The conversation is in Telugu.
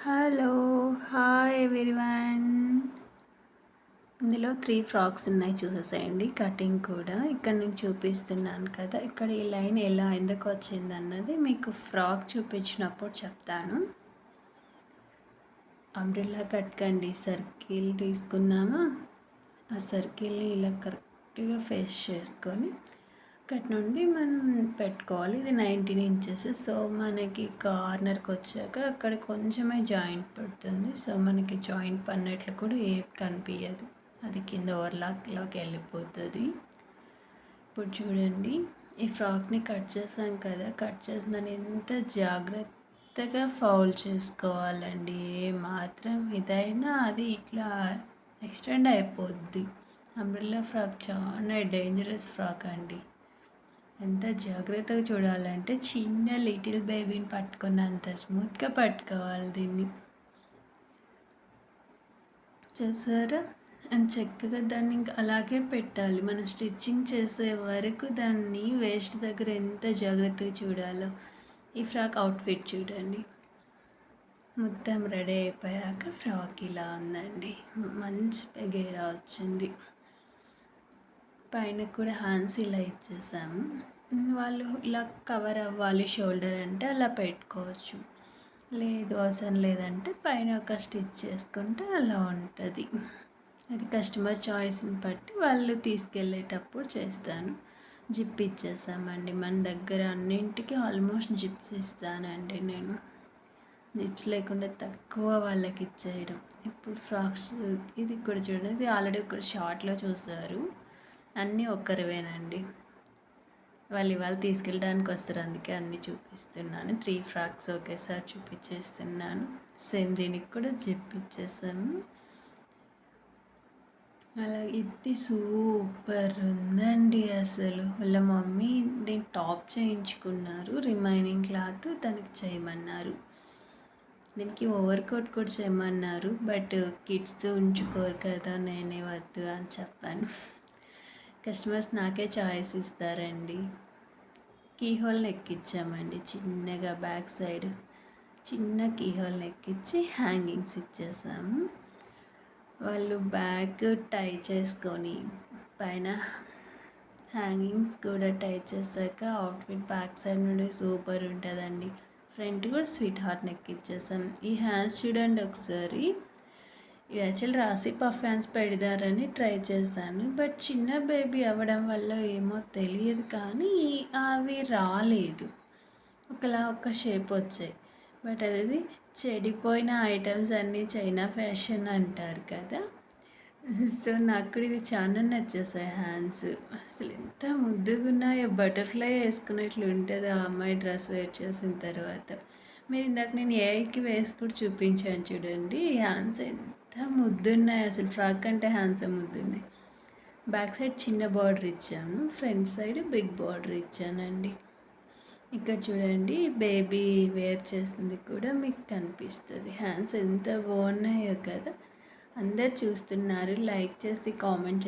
Hello hi everyone. ఇందులో 3 ఫ్రాక్స్ ఉన్నాయి, చూసేసేయండి. కటింగ్ కూడా ఇక్కడ నేను చూపిస్తున్నాను కదా, ఇక్కడ ఈ లైన్ ఎలా ఎందుకు వచ్చింది అన్నది మీకు ఫ్రాక్ చూపించినప్పుడు చెప్తాను. అంబ్రెల్లా కట్కండి, సర్కిల్ తీసుకున్నామా, ఆ సర్కిల్ని ఇలా కరెక్ట్గా ఫేస్ చేసుకొని కట్ నుండి మనం పెట్టుకోవాలి. ఇది 19 ఇంచెస్. సో మనకి కార్నర్కి వచ్చాక అక్కడ కొంచెమే జాయింట్ పడుతుంది. సో మనకి జాయింట్ పడినట్లు కూడా ఏం కనిపించదు, అది కింద ఓవర్లాక్లోకి వెళ్ళిపోతుంది. ఇప్పుడు చూడండి, ఈ ఫ్రాక్ని కట్ చేసాం కదా, కట్ చేసిన ఎంత జాగ్రత్తగా ఫౌల్ చేసుకోవాలండి. ఏ మాత్రం ఇదైనా అది ఇట్లా ఎక్స్టెండ్ అయిపోద్ది. అంబ్రెల్లా ఫ్రాక్ చాలా డేంజరస్ ఫ్రాక్ అండి. ఎంత జాగ్రత్తగా చూడాలంటే చిన్న లిటిల్ బేబీని పట్టుకున్నంత స్మూత్గా పట్టుకోవాలి దీన్ని, చేసారా? అండ్ చక్కగా దాన్ని ఇంకా అలాగే పెట్టాలి. మనం స్టిచ్చింగ్ చేసే వరకు దాన్ని వేస్ట్ దగ్గర ఎంత జాగ్రత్తగా చూడాలో. ఈ ఫ్రాక్ అవుట్ఫిట్ చూడండి, మొత్తం రెడీ అయిపోయాక ఫ్రాక్ ఇలా ఉందండి. మంచి గేరా వచ్చింది. పైన కూడా హ్యాండ్స్ ఇలా ఇచ్చేసాము. వాళ్ళు ఇలా కవర్ అవ్వాలి షోల్డర్ అంటే అలా పెట్టుకోవచ్చు, లేదు అవసరం లేదంటే పైన ఒక స్టిచ్ చేసుకుంటే అలా ఉంటుంది. అది కస్టమర్ చాయిస్ని బట్టి వాళ్ళు తీసుకెళ్ళేటప్పుడు చేస్తాను. జిప్ ఇచ్చేసామండి, మన దగ్గర అన్నింటికి ఆల్మోస్ట్ జిప్స్ ఇస్తానండి నేను. జిప్స్ లేకుండా తక్కువ వాళ్ళకి ఇచ్చేయడం. ఇప్పుడు ఫ్రాక్స్ ఇది కూడా చూడండి, ఇది ఆల్రెడీ ఒక షార్ట్లో చూసారు. అన్నీ ఒక్కరివేనండి, వాళ్ళు ఇవాళ తీసుకెళ్ళడానికి వస్తారు, అందుకే అన్నీ చూపిస్తున్నాను. 3 ఫ్రాక్స్ ఒకేసారి చూపించేస్తున్నాను. సేమ్ దీనికి కూడా జిప్ ఇచ్చేసాము. అలా ఇది సూపర్ ఉందండి అసలు. వాళ్ళ మమ్మీ దీన్ని టాప్ చేయించుకున్నారు, రిమైనింగ్ క్లాత్ తనకి చేయమన్నారు. దీనికి ఓవర్ కోట్ కూడా చేయమన్నారు, బట్ కిడ్స్ ఉంచుకోరు కదా, నేనే వద్దు అని చెప్పాను. కస్టమర్స్ నాకే చాయిస్ ఇస్తారండి. కీ హోల్ని ఎక్కించామండి చిన్నగా, బ్యాక్ సైడ్ చిన్న కీ హోల్ని ఎక్కించి హ్యాంగింగ్స్ ఇచ్చేసాము. వాళ్ళు బ్యాక్ టై చేసుకొని పైన హ్యాంగింగ్స్ కూడా టై చేశాక అవుట్ఫిట్ బ్యాక్ సైడ్ నుండి సూపర్ ఉంటుందండి. ఫ్రంట్ కూడా స్వీట్ హార్ట్ని ఎక్కిచ్చేసాం. ఈ హ్యాండ్స్ చూడండి ఒకసారి, ఇవి యాక్చువల్ రాసి పఫ్ హ్యాండ్స్ పెడదారని ట్రై చేశాను, బట్ చిన్న బేబీ అవ్వడం వల్ల ఏమో తెలియదు కానీ అవి రాలేదు, ఒక షేప్ వచ్చాయి. బట్ అది చెడిపోయిన ఐటమ్స్ అన్నీ చైనా ఫ్యాషన్ అంటారు కదా, సో నాకు కూడా ఇవి చాలా నచ్చేసాయి హ్యాండ్స్. అసలు ఎంత ముద్దుగా ఉన్నాయో, బటర్ఫ్లై వేసుకున్నట్లు ఉంటుంది ఆ అమ్మాయి డ్రెస్ వేర్ చేసిన తర్వాత. మీరు ఇందాక నేను ఏఐకి వేసి కూడా చూపించాను చూడండి, హ్యాండ్స్ ఎంత ముద్దున్నాయి అసలు. ఫ్రాక్ అంటే హ్యాండ్స్ ముద్దున్నాయి. బ్యాక్ సైడ్ చిన్న బార్డర్ ఇచ్చాను, ఫ్రంట్ సైడ్ బిగ్ బార్డర్ ఇచ్చానండి. ఇక్కడ చూడండి, బేబీ వేర్ చేసింది కూడా మీకు కనిపిస్తుంది. హ్యాండ్స్ ఎంత బాగున్నాయో కదా. అందరు చూస్తున్నారు, లైక్ చేసి కామెంట్